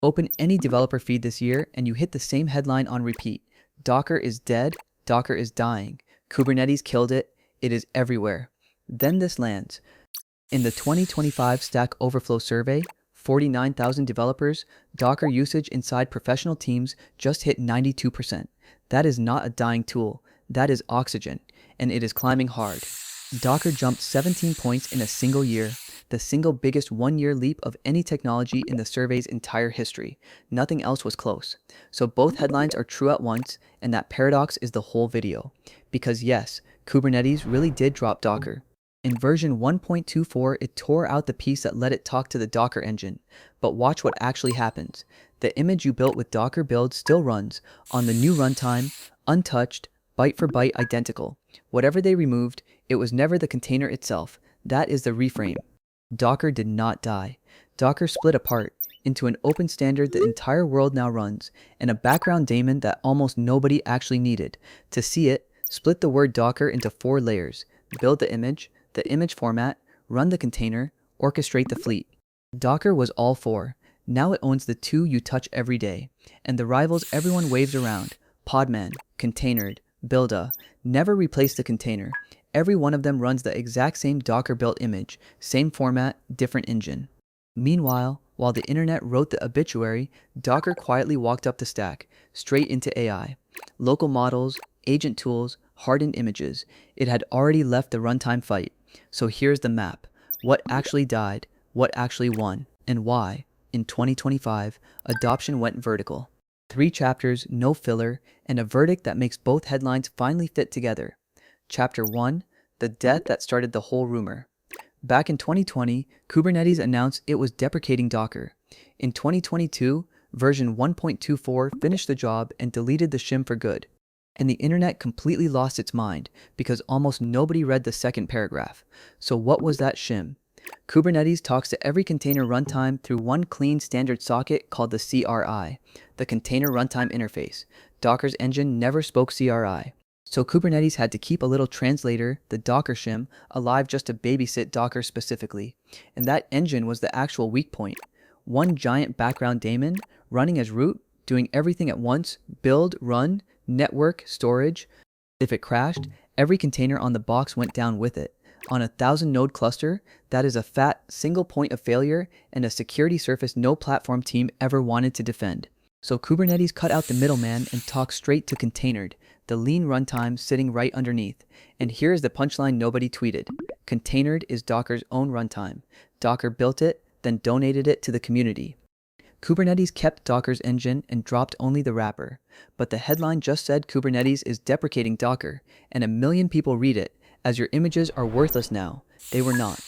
Open any developer feed this year and you hit the same headline on repeat. Docker is dead, Docker is dying. Kubernetes killed it, it is everywhere. Then this lands. In the 2025 Stack Overflow survey, 49,000 developers, Docker usage inside professional teams just hit 92%. That is not a dying tool, that is oxygen, and it is climbing hard. Docker jumped 17 points in a single year, the single biggest one-year leap of any technology in the survey's entire history. Nothing else was close. So both headlines are true at once, and that paradox is the whole video. Because yes, Kubernetes really did drop Docker. In version 1.24, it tore out the piece that let it talk to the Docker engine. But watch what actually happens. The image you built with Docker build still runs on the new runtime, untouched, byte for byte identical. Whatever they removed, it was never the container itself. That is the reframe. Docker did not die. Docker split apart into an open standard the entire world now runs, and a background daemon that almost nobody actually needed. To see it, split the word Docker into 4 layers. Build the image format, run the container, orchestrate the fleet. Docker was all 4. Now it owns the 2 you touch every day. And the rivals everyone waves around, Podman, Containered, Buildah, never replace the container. Every one of them runs the exact same Docker-built image, same format, different engine. Meanwhile, while the internet wrote the obituary, Docker quietly walked up the stack, straight into AI. Local models, agent tools, hardened images. It had already left the runtime fight. So here's the map. What actually died, what actually won, and why, in 2025, adoption went vertical. 3 chapters, no filler, and a verdict that makes both headlines finally fit together. Chapter 1, the death that started the whole rumor. Back in 2020, Kubernetes announced it was deprecating Docker. In 2022, version 1.24 finished the job and deleted the shim for good. And the internet completely lost its mind because almost nobody read the second paragraph. So what was that shim? Kubernetes talks to every container runtime through one clean standard socket called the CRI, the Container Runtime Interface. Docker's engine never spoke CRI. So Kubernetes had to keep a little translator, the dockershim, alive just to babysit Docker specifically. And that engine was the actual weak point. One giant background daemon, running as root, doing everything at once, build, run, network, storage. If it crashed, every container on the box went down with it. On a 1,000-node cluster, that is a fat single point of failure and a security surface no platform team ever wanted to defend. So Kubernetes cut out the middleman and talked straight to Containered, the lean runtime sitting right underneath. And here's the punchline nobody tweeted. Containered is Docker's own runtime. Docker built it, then donated it to the community. Kubernetes kept Docker's engine and dropped only the wrapper. But the headline just said Kubernetes is deprecating Docker, and a million people read it, as your images are worthless now. They were not.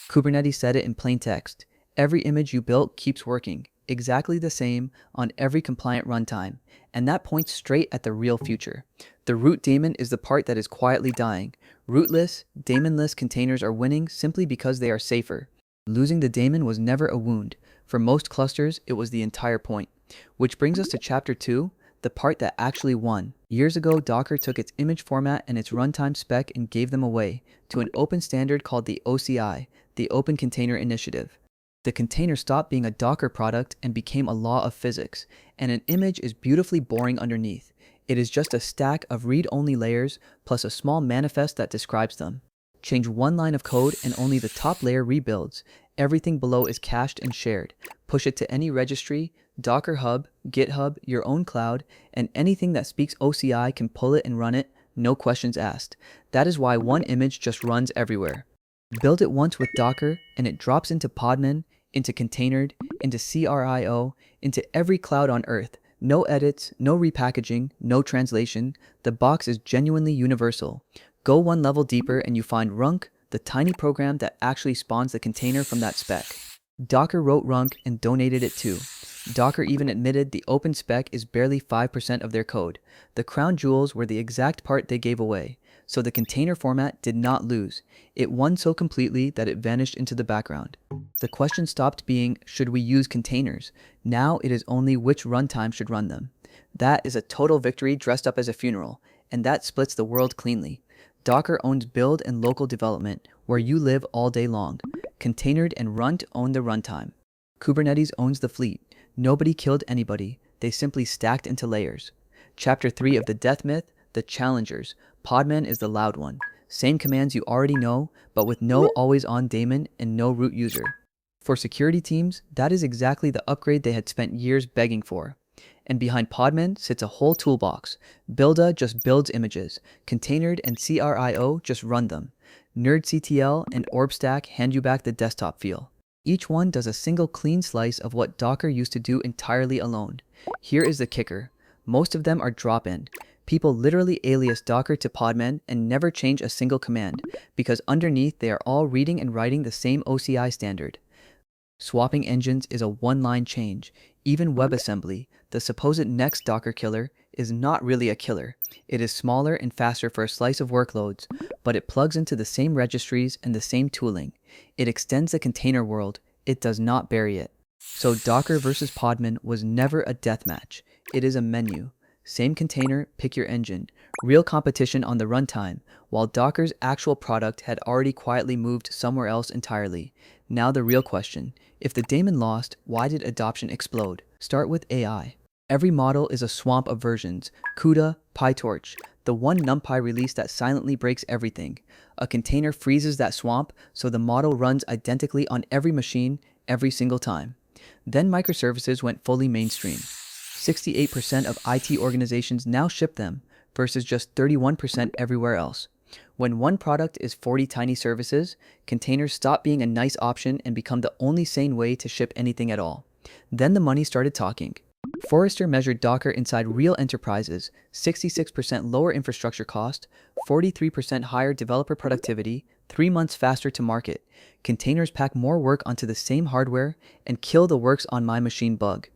Kubernetes said it in plain text. Every image you built keeps working, exactly the same on every compliant runtime, and that points straight at the real future. The root daemon is the part that is quietly dying. Rootless, daemonless containers are winning simply because they are safer. Losing the daemon was never a wound. For most clusters, it was the entire point. Which brings us to Chapter 2, the part that actually won. Years ago, Docker took its image format and its runtime spec and gave them away to an open standard called the OCI, the Open Container Initiative. The container stopped being a Docker product and became a law of physics, and an image is beautifully boring underneath. It is just a stack of read-only layers plus a small manifest that describes them. Change one line of code and only the top layer rebuilds. Everything below is cached and shared. Push it to any registry, Docker Hub, GitHub, your own cloud, and anything that speaks OCI can pull it and run it, no questions asked. That is why one image just runs everywhere. Build it once with Docker, and it drops into Podman, into Containered, into CRIO, into every cloud on Earth. No edits, no repackaging, no translation. The box is genuinely universal. Go one level deeper and you find runc, the tiny program that actually spawns the container from that spec. Docker wrote runc and donated it too. Docker even admitted the open spec is barely 5% of their code. The crown jewels were the exact part they gave away. So the container format did not lose. It won so completely that it vanished into the background. The question stopped being, should we use containers? Now it is only which runtime should run them. That is a total victory dressed up as a funeral, and that splits the world cleanly. Docker owns build and local development, where you live all day long. Containered and runc own the runtime. Kubernetes owns the fleet. Nobody killed anybody. They simply stacked into layers. Chapter 3 of the death myth, the challengers. Podman is the loud one. Same commands you already know, but with no always-on daemon and no root user. For security teams, that is exactly the upgrade they had spent years begging for. And behind Podman sits a whole toolbox. Buildah just builds images. Containered and CRIO just run them. nerdctl and orbstack hand you back the desktop feel. Each one does a single clean slice of what Docker used to do entirely alone. Here is the kicker. Most of them are drop-in. People literally alias Docker to Podman and never change a single command, because underneath they are all reading and writing the same OCI standard. Swapping engines is a one-line change. Even WebAssembly, the supposed next Docker killer, is not really a killer. It is smaller and faster for a slice of workloads, but it plugs into the same registries and the same tooling. It extends the container world. It does not bury it. So Docker versus Podman was never a deathmatch. It is a menu. Same container, pick your engine. Real competition on the runtime, while Docker's actual product had already quietly moved somewhere else entirely. Now the real question. If the daemon lost, why did adoption explode? Start with AI. Every model is a swamp of versions. CUDA, PyTorch, the one NumPy release that silently breaks everything. A container freezes that swamp, so the model runs identically on every machine, every single time. Then microservices went fully mainstream. 68% of IT organizations now ship them, versus just 31% everywhere else. When one product is 40 tiny services, containers stop being a nice option and become the only sane way to ship anything at all. Then the money started talking. Forrester measured Docker inside real enterprises, 66% lower infrastructure cost, 43% higher developer productivity, 3 months faster to market. Containers pack more work onto the same hardware and kill the works on my machine bug.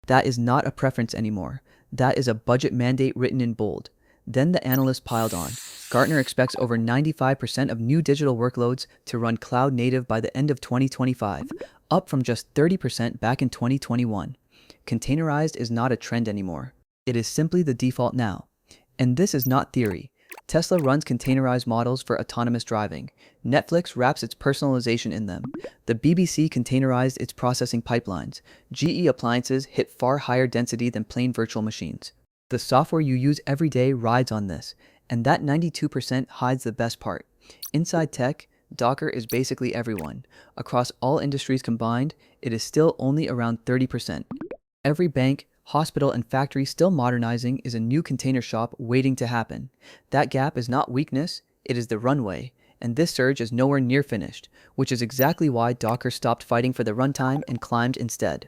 That is not a preference anymore. That is a budget mandate written in bold. Then the analysts piled on. Gartner expects over 95% of new digital workloads to run cloud native by the end of 2025, up from just 30% back in 2021. Containerized is not a trend anymore. It is simply the default now. And this is not theory. Tesla runs containerized models for autonomous driving. Netflix wraps its personalization in them. The BBC containerized its processing pipelines. GE appliances hit far higher density than plain virtual machines. The software you use every day rides on this, and that 92% hides the best part. Inside tech, Docker is basically everyone. Across all industries combined, it is still only around 30%. Every bank, hospital, and factory still modernizing is a new container shop waiting to happen. That gap is not weakness, it is the runway, and this surge is nowhere near finished, which is exactly why Docker stopped fighting for the runtime and climbed instead.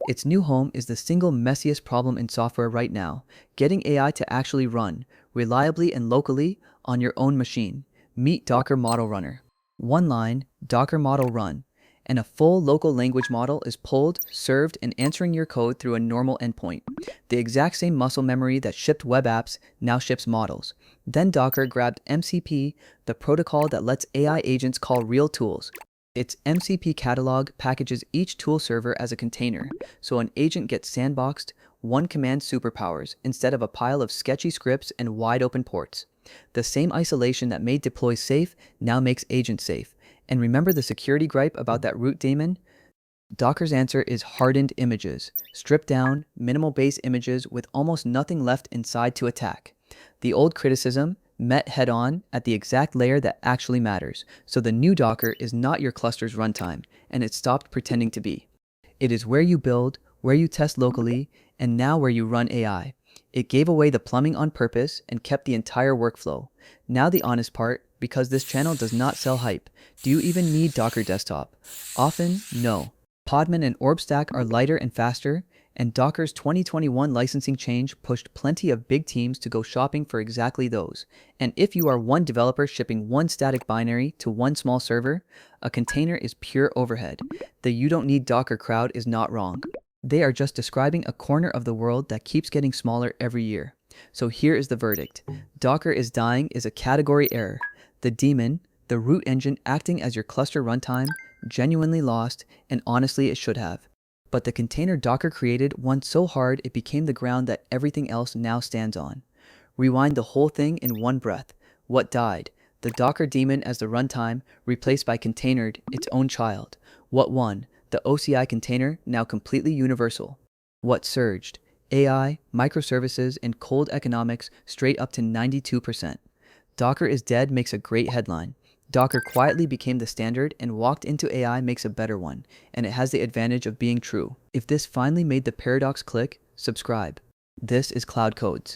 Its new home is the single messiest problem in software right now, getting AI to actually run, reliably and locally, on your own machine. Meet Docker Model Runner. One line, Docker Model Run, and a full local language model is pulled, served, and answering your code through a normal endpoint. The exact same muscle memory that shipped web apps now ships models. Then Docker grabbed MCP, the protocol that lets AI agents call real tools. Its MCP catalog packages each tool server as a container, so an agent gets sandboxed, one command superpowers, instead of a pile of sketchy scripts and wide-open ports. The same isolation that made deploys safe now makes agents safe. And remember the security gripe about that root daemon? Docker's answer is hardened images, stripped down, minimal base images with almost nothing left inside to attack. The old criticism met head-on at the exact layer that actually matters, so the new Docker is not your cluster's runtime, and it stopped pretending to be. It is where you build, where you test locally, and now where you run AI. It gave away the plumbing on purpose and kept the entire workflow. Now the honest part, because this channel does not sell hype. Do you even need Docker Desktop? Often, no. Podman and orbstack are lighter and faster, and Docker's 2021 licensing change pushed plenty of big teams to go shopping for exactly those. And if you are one developer shipping one static binary to one small server, a container is pure overhead. The you don't need Docker crowd is not wrong. They are just describing a corner of the world that keeps getting smaller every year. So here is the verdict. Docker is dying is a category error. The daemon, the root engine acting as your cluster runtime, genuinely lost, and honestly it should have. But the container Docker created won so hard it became the ground that everything else now stands on. Rewind the whole thing in one breath. What died? The Docker daemon as the runtime, replaced by containered, its own child. What won? The OCI container now completely universal. What surged? AI, microservices, and cold economics straight up to 92%. Docker is dead makes a great headline. Docker quietly became the standard and walked into AI makes a better one, and it has the advantage of being true. If this finally made the paradox click, subscribe. This is Cloud Codes.